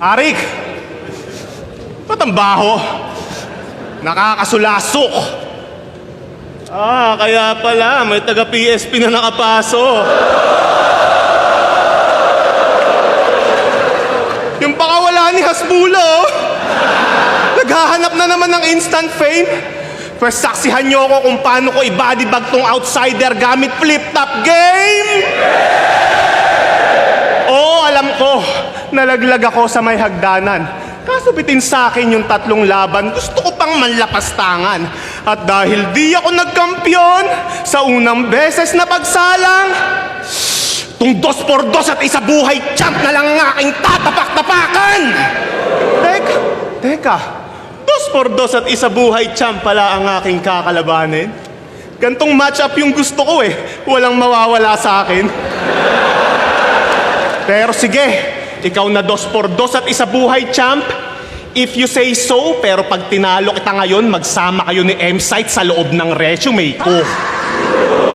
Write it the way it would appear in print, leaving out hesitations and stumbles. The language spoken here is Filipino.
Arik! Ba't ang baho? Nakakasulasok! Kaya pala, may taga-PSP na nakapasok. Yung pakawala ni Hasbulo, oh. Naghahanap na naman ng instant fame. Pwes saksihan niyo ako kung paano ko i-bodybag tong outsider gamit flip-top game! Oo, alam ko, nalaglag ako sa may hagdanan. Kaso bitin sa akin yung 3 laban, gusto ko pang manlapastangan. At dahil di ako nagkampiyon sa unang beses na pagsalang, tung 2x2 at isa buhay champ na lang ang aking tatapak-tapakan! Teka, 2x2 at isa buhay champ pala ang aking kakalabanin? Gantong match-up yung gusto ko walang mawawala sa akin. Pero sige, ikaw na 2x2 at isa buhay champ, if you say so, pero pag tinalo kita ngayon, magsama kayo ni M-Site sa loob ng resume ko.